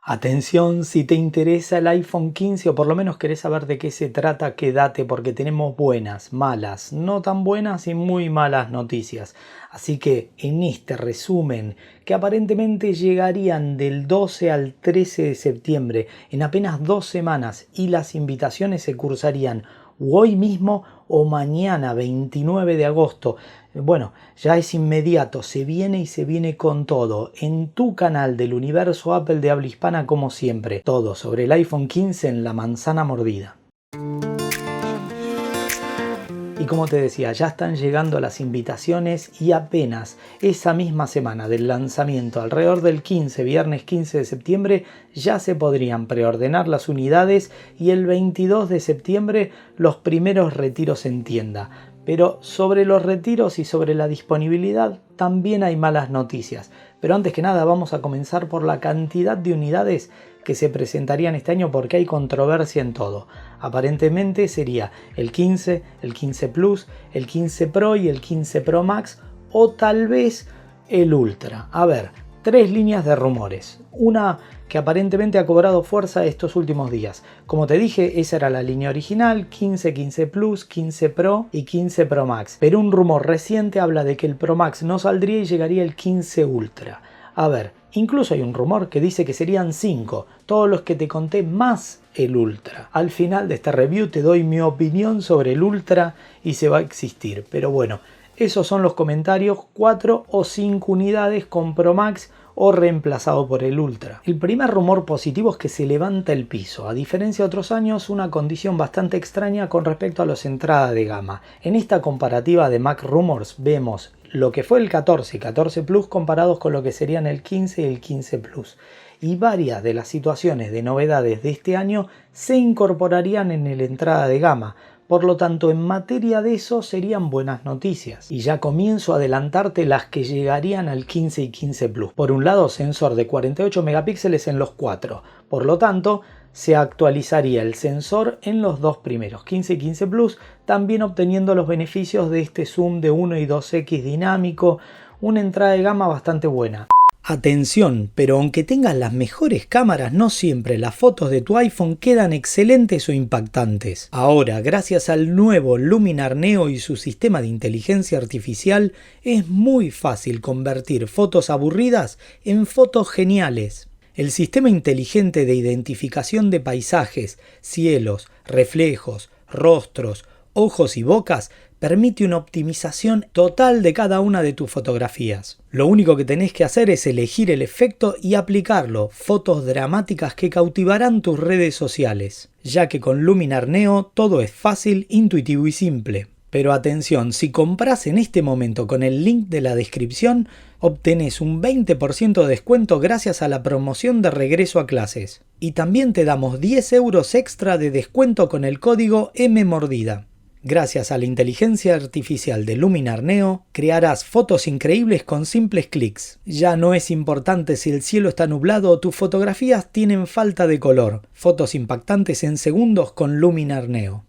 Atención, si te interesa el iPhone 15 o por lo menos querés saber de qué se trata, quédate porque tenemos buenas, malas, no tan buenas y muy malas noticias. Así que en este resumen, que aparentemente llegarían del 12 al 13 de septiembre en apenas 2 semanas y las invitaciones se cursarían hoy mismo o mañana 29 de agosto. Bueno, ya es inmediato, se viene y se viene con todo. En tu canal del universo Apple de habla hispana como siempre. Todo sobre el iPhone 15 en la manzana mordida. Y como te decía, ya están llegando las invitaciones y apenas esa misma semana del lanzamiento, alrededor del 15, viernes 15 de septiembre, ya se podrían preordenar las unidades y el 22 de septiembre los primeros retiros en tienda. Pero sobre los retiros y sobre la disponibilidad también hay malas noticias. Pero antes que nada vamos a comenzar por la cantidad de unidades que se presentarían este año porque hay controversia en todo. Aparentemente sería el 15, el 15 Plus, el 15 Pro y el 15 Pro Max o tal vez el Ultra. A ver, 3 líneas de rumores. Una que aparentemente ha cobrado fuerza estos últimos días. Como te dije, esa era la línea original, 15, 15 Plus, 15 Pro y 15 Pro Max. Pero un rumor reciente habla de que el Pro Max no saldría y llegaría el 15 Ultra. A ver, incluso hay un rumor que dice que serían 5, todos los que te conté más el Ultra. Al final de esta review te doy mi opinión sobre el Ultra y se va a existir. Pero bueno, esos son los comentarios, 4 o 5 unidades con Pro Max o reemplazado por el Ultra. El primer rumor positivo es que se levanta el piso, a diferencia de otros años, una condición bastante extraña con respecto a los entradas de gama. En esta comparativa de Mac Rumors vemos lo que fue el 14 y 14 Plus comparados con lo que serían el 15 y el 15 Plus. Y varias de las situaciones de novedades de este año se incorporarían en la entrada de gama. Por lo tanto, en materia de eso serían buenas noticias. Y ya comienzo a adelantarte las que llegarían al 15 y 15 Plus. Por un lado, sensor de 48 megapíxeles en los 4. Por lo tanto, se actualizaría el sensor en los dos primeros, 15 y 15 Plus, también obteniendo los beneficios de este zoom de 1 y 2x dinámico, una entrada de gama bastante buena. Atención, pero aunque tengas las mejores cámaras, no siempre las fotos de tu iPhone quedan excelentes o impactantes. Ahora, gracias al nuevo Luminar Neo y su sistema de inteligencia artificial, es muy fácil convertir fotos aburridas en fotos geniales. El sistema inteligente de identificación de paisajes, cielos, reflejos, rostros, ojos y bocas permite una optimización total de cada una de tus fotografías. Lo único que tenés que hacer es elegir el efecto y aplicarlo, fotos dramáticas que cautivarán tus redes sociales, ya que con Luminar Neo todo es fácil, intuitivo y simple. Pero atención, si compras en este momento con el link de la descripción, obtenés un 20% de descuento gracias a la promoción de regreso a clases. Y también te damos 10 euros extra de descuento con el código MMordida. Gracias a la inteligencia artificial de Luminar Neo, crearás fotos increíbles con simples clics. Ya no es importante si el cielo está nublado o tus fotografías tienen falta de color. Fotos impactantes en segundos con Luminar Neo.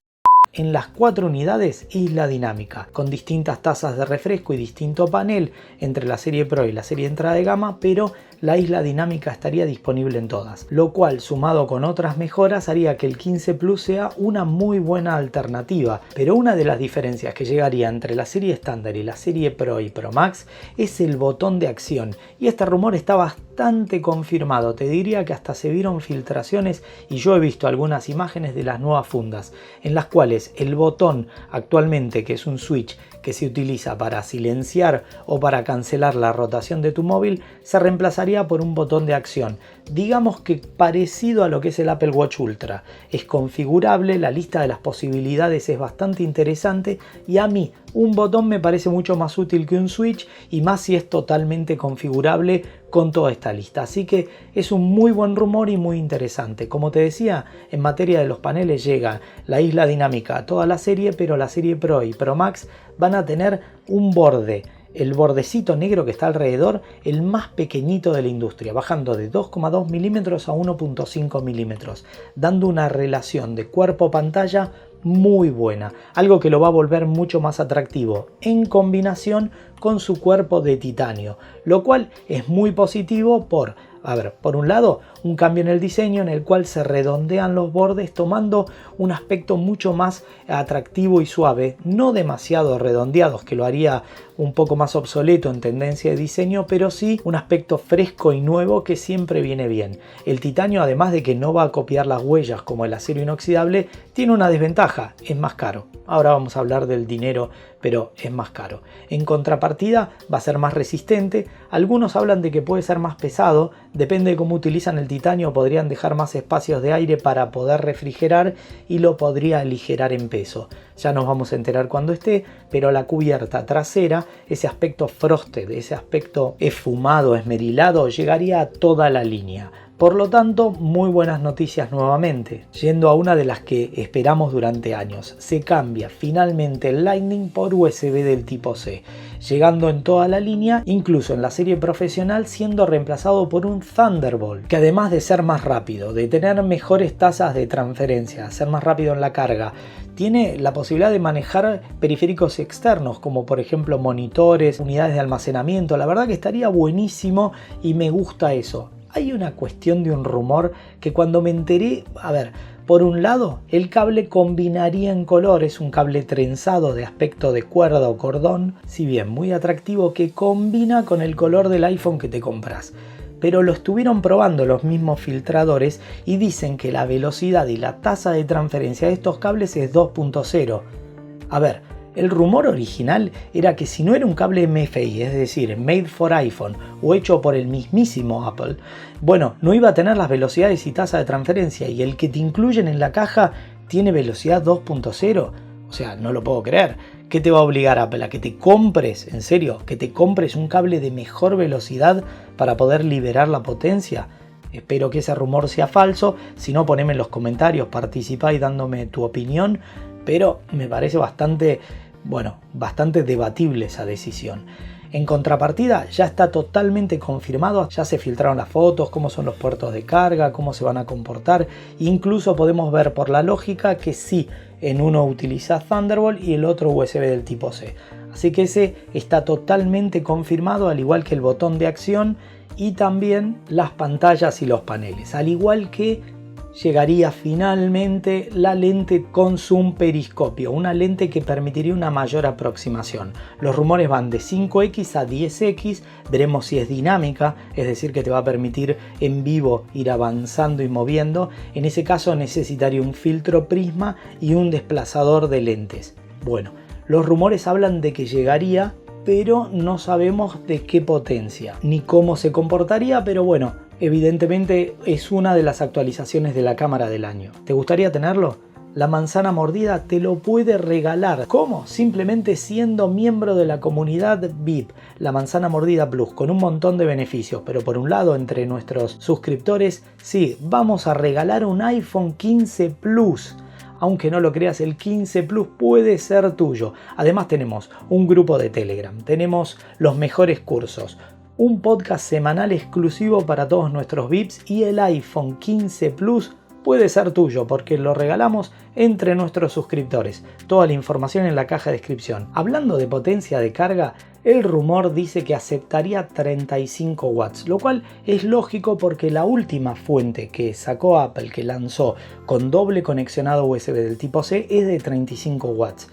En las 4 unidades, isla dinámica, con distintas tasas de refresco y distinto panel entre la serie Pro y la serie entrada de gama, pero la isla dinámica estaría disponible en todas, lo cual sumado con otras mejoras haría que el 15 Plus sea una muy buena alternativa. Pero una de las diferencias que llegaría entre la serie estándar y la serie Pro y Pro Max es el botón de acción, y este rumor está bastante confirmado. Te diría que hasta se vieron filtraciones y yo he visto algunas imágenes de las nuevas fundas en las cuales el botón actualmente, que es un switch que se utiliza para silenciar o para cancelar la rotación de tu móvil, se reemplazaría por un botón de acción, digamos que parecido a lo que es el Apple Watch Ultra. Es configurable, la lista de las posibilidades es bastante interesante y a mí un botón me parece mucho más útil que un switch, y más si es totalmente configurable con toda esta lista. Así que es un muy buen rumor y muy interesante. Como te decía, en materia de los paneles llega la isla dinámica a toda la serie, pero la serie Pro y Pro Max van a tener un borde, el bordecito negro que está alrededor, el más pequeñito de la industria, bajando de 2,2 milímetros a 1,5 milímetros, dando una relación de cuerpo-pantalla muy buena, algo que lo va a volver mucho más atractivo en combinación con su cuerpo de titanio, lo cual es muy positivo por A ver, por un lado, un cambio en el diseño en el cual se redondean los bordes tomando un aspecto mucho más atractivo y suave, no demasiado redondeados, que lo haría un poco más obsoleto en tendencia de diseño, pero sí un aspecto fresco y nuevo que siempre viene bien. El titanio, además de que no va a copiar las huellas como el acero inoxidable, tiene una desventaja, es más caro. Ahora vamos a hablar del dinero, pero es más caro. En contrapartida, va a ser más resistente. Algunos hablan de que puede ser más pesado, depende de cómo utilizan el titanio, podrían dejar más espacios de aire para poder refrigerar y lo podría aligerar en peso. Ya nos vamos a enterar cuando esté, pero la cubierta trasera, ese aspecto frosted, ese aspecto esfumado, esmerilado, llegaría a toda la línea. Por lo tanto, muy buenas noticias nuevamente. Yendo a una de las que esperamos durante años, se cambia finalmente el Lightning por USB del tipo C, llegando en toda la línea, incluso en la serie profesional, siendo reemplazado por un Thunderbolt, que además de ser más rápido, de tener mejores tasas de transferencia, ser más rápido en la carga, tiene la posibilidad de manejar periféricos externos, como por ejemplo monitores, unidades de almacenamiento. La verdad que estaría buenísimo y me gusta eso. Hay una cuestión de un rumor que cuando me enteré, por un lado, el cable combinaría en color, es un cable trenzado de aspecto de cuerda o cordón, si bien muy atractivo, que combina con el color del iPhone que te compras. Pero lo estuvieron probando los mismos filtradores y dicen que la velocidad y la tasa de transferencia de estos cables es 2.0. El rumor original era que si no era un cable MFI, es decir, made for iPhone o hecho por el mismísimo Apple, no iba a tener las velocidades y tasa de transferencia, y el que te incluyen en la caja tiene velocidad 2.0. O sea, no lo puedo creer. ¿Qué te va a obligar Apple? ¿A que te compres, en serio, que te compres un cable de mejor velocidad para poder liberar la potencia? Espero que ese rumor sea falso. Si no, poneme en los comentarios, participá y dándome tu opinión. Pero me parece bastante debatible esa decisión. En contrapartida, ya está totalmente confirmado, ya se filtraron las fotos, cómo son los puertos de carga, cómo se van a comportar. Incluso podemos ver por la lógica que sí, en uno utiliza Thunderbolt y el otro USB del tipo C. Así que ese está totalmente confirmado, al igual que el botón de acción y también las pantallas y los paneles. Al igual que llegaría finalmente la lente con zoom periscopio, una lente que permitiría una mayor aproximación. Los rumores van de 5x a 10x, veremos si es dinámica, es decir, que te va a permitir en vivo ir avanzando y moviendo. En ese caso necesitaría un filtro prisma y un desplazador de lentes. Los rumores hablan de que llegaría, pero no sabemos de qué potencia ni cómo se comportaría, pero evidentemente es una de las actualizaciones de la cámara del año. ¿Te gustaría tenerlo? La manzana mordida te lo puede regalar. ¿Cómo? Simplemente siendo miembro de la comunidad VIP, la manzana mordida Plus, con un montón de beneficios. Pero por un lado, entre nuestros suscriptores, sí, vamos a regalar un iPhone 15 Plus. Aunque no lo creas, el 15 Plus puede ser tuyo. Además tenemos un grupo de Telegram, tenemos los mejores cursos, un podcast semanal exclusivo para todos nuestros VIPs y el iPhone 15 Plus puede ser tuyo porque lo regalamos entre nuestros suscriptores. Toda la información en la caja de descripción. Hablando de potencia de carga, el rumor dice que aceptaría 35 watts, lo cual es lógico porque la última fuente que sacó Apple, que lanzó con doble conexionado USB del tipo C, es de 35 watts.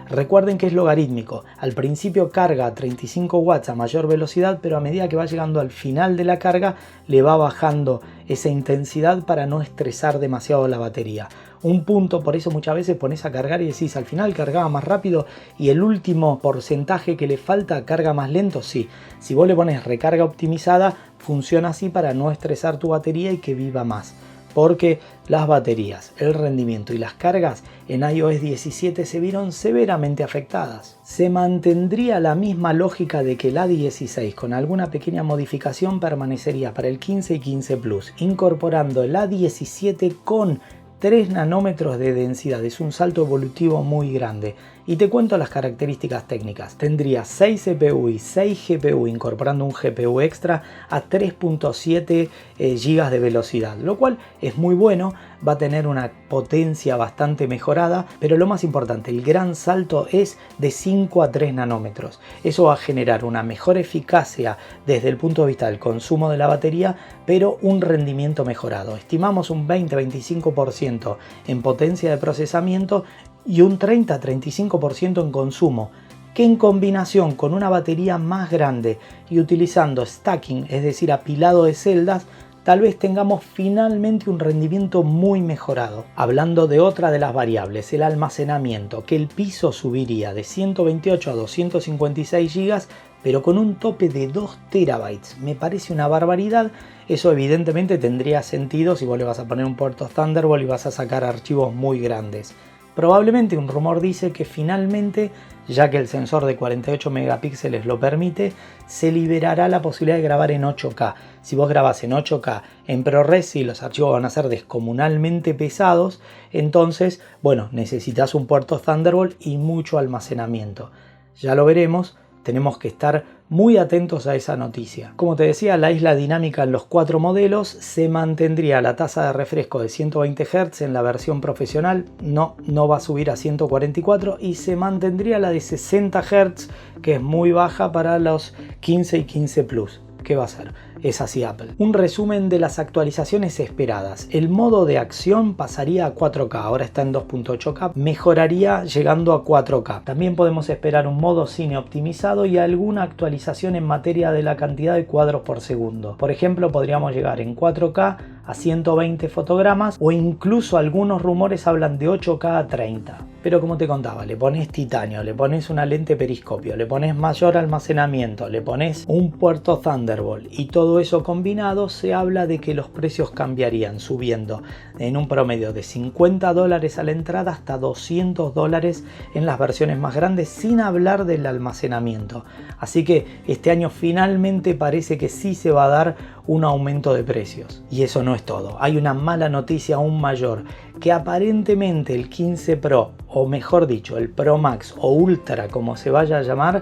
Recuerden que es logarítmico. Al principio carga a 35 watts a mayor velocidad, pero a medida que va llegando al final de la carga, le va bajando esa intensidad para no estresar demasiado la batería. Un punto, por eso muchas veces pones a cargar y decís, al final cargaba más rápido y el último porcentaje que le falta carga más lento. Sí, si vos le pones recarga optimizada, funciona así para no estresar tu batería y que viva más. Porque las baterías, el rendimiento y las cargas en iOS 17 se vieron severamente afectadas. Se mantendría la misma lógica de que el A16 con alguna pequeña modificación permanecería para el 15 y 15 Plus, incorporando el A17 con 3 nanómetros de densidad. Es un salto evolutivo muy grande. Y te cuento las características técnicas. Tendría 6 CPU y 6 GPU incorporando un GPU extra a 3.7 GB de velocidad, lo cual es muy bueno, va a tener una potencia bastante mejorada, pero lo más importante, el gran salto es de 5 a 3 nanómetros. Eso va a generar una mejor eficacia desde el punto de vista del consumo de la batería, pero un rendimiento mejorado. Estimamos un 20-25% en potencia de procesamiento y un 30-35% en consumo, que en combinación con una batería más grande y utilizando stacking, es decir, apilado de celdas, tal vez tengamos finalmente un rendimiento muy mejorado. Hablando de otra de las variables, el almacenamiento, que el piso subiría de 128 a 256 GB, pero con un tope de 2 terabytes. Me parece una barbaridad. Eso evidentemente tendría sentido si vos le vas a poner un puerto Thunderbolt y vas a sacar archivos muy grandes. Probablemente un rumor dice que finalmente, ya que el sensor de 48 megapíxeles lo permite, se liberará la posibilidad de grabar en 8K. Si vos grabás en 8K en ProRes y los archivos van a ser descomunalmente pesados, entonces, bueno, necesitas un puerto Thunderbolt y mucho almacenamiento. Ya lo veremos. Tenemos que estar muy atentos a esa noticia. Como te decía, la isla dinámica en los 4 modelos se mantendría la tasa de refresco de 120 Hz en la versión profesional, no va a subir a 144 y se mantendría la de 60 Hz, que es muy baja para los 15 y 15 Plus. ¿Qué va a hacer? Es así Apple. Un resumen de las actualizaciones esperadas. El modo de acción pasaría a 4K, ahora está en 2.8K, mejoraría llegando a 4K. También podemos esperar un modo cine optimizado y alguna actualización en materia de la cantidad de cuadros por segundo. Por ejemplo, podríamos llegar en 4K a 120 fotogramas o incluso algunos rumores hablan de 8K a 30. Pero como te contaba, le pones titanio, le pones una lente periscopio, le pones mayor almacenamiento, le pones un puerto Thunderbolt y todo eso combinado, se habla de que los precios cambiarían subiendo en un promedio de $50 a la entrada hasta $200 en las versiones más grandes, sin hablar del almacenamiento. Así que este año finalmente parece que sí se va a dar un aumento de precios. Y eso no es todo. Hay una mala noticia aún mayor, que aparentemente el 15 Pro, o mejor dicho, el Pro Max o Ultra, como se vaya a llamar,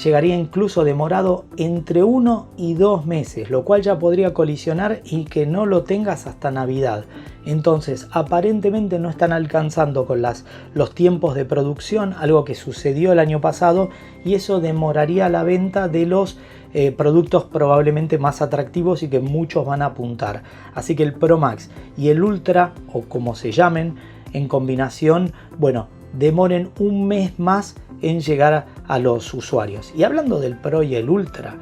llegaría incluso demorado entre 1 y 2 meses, lo cual ya podría colisionar y que no lo tengas hasta Navidad. Entonces, aparentemente no están alcanzando con los tiempos de producción, algo que sucedió el año pasado, y eso demoraría la venta de los productos probablemente más atractivos y que muchos van a apuntar. Así que el Pro Max y el Ultra, o como se llamen, en combinación, bueno, demoren un mes más en llegar a los usuarios. Y hablando del Pro y el Ultra,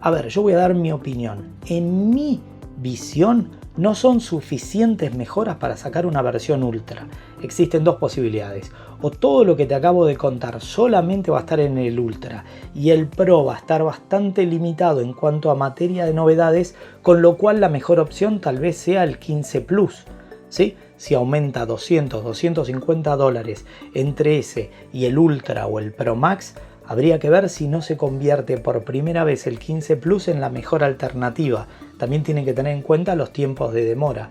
a ver, yo voy a dar mi opinión. En mi visión, no son suficientes mejoras para sacar una versión Ultra. Existen dos posibilidades. O todo lo que te acabo de contar solamente va a estar en el Ultra y el Pro va a estar bastante limitado en cuanto a materia de novedades, con lo cual la mejor opción tal vez sea el 15 Plus, ¿sí? Si aumenta $200-250 entre ese y el Ultra o el Pro Max, habría que ver si no se convierte por primera vez el 15 Plus en la mejor alternativa. También tienen que tener en cuenta los tiempos de demora.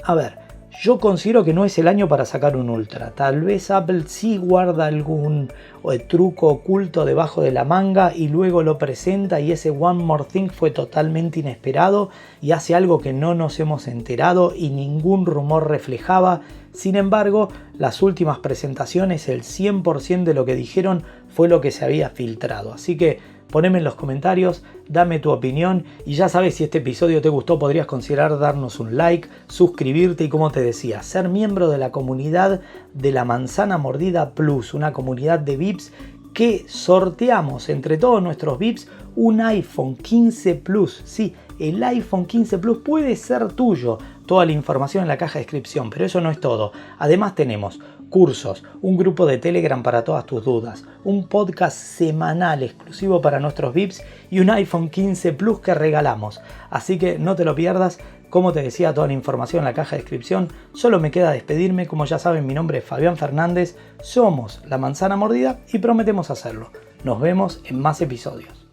A ver, yo considero que no es el año para sacar un Ultra. Tal vez Apple sí guarda algún truco oculto debajo de la manga y luego lo presenta y ese One More Thing fue totalmente inesperado y hace algo que no nos hemos enterado y ningún rumor reflejaba. Sin embargo, las últimas presentaciones, el 100% de lo que dijeron fue lo que se había filtrado. Así que poneme en los comentarios, dame tu opinión y ya sabes, si este episodio te gustó podrías considerar darnos un like, suscribirte y, como te decía, ser miembro de la comunidad de la Manzana Mordida Plus, una comunidad de VIPs que sorteamos entre todos nuestros VIPs un iPhone 15 Plus. Sí, el iPhone 15 Plus puede ser tuyo. Toda la información en la caja de descripción, pero eso no es todo. Además tenemos cursos, un grupo de Telegram para todas tus dudas, un podcast semanal exclusivo para nuestros VIPs y un iPhone 15 Plus que regalamos. Así que no te lo pierdas. Como te decía, toda la información en la caja de descripción. Solo me queda despedirme. Como ya saben, mi nombre es Fabián Fernández. Somos La Manzana Mordida y prometemos hacerlo. Nos vemos en más episodios.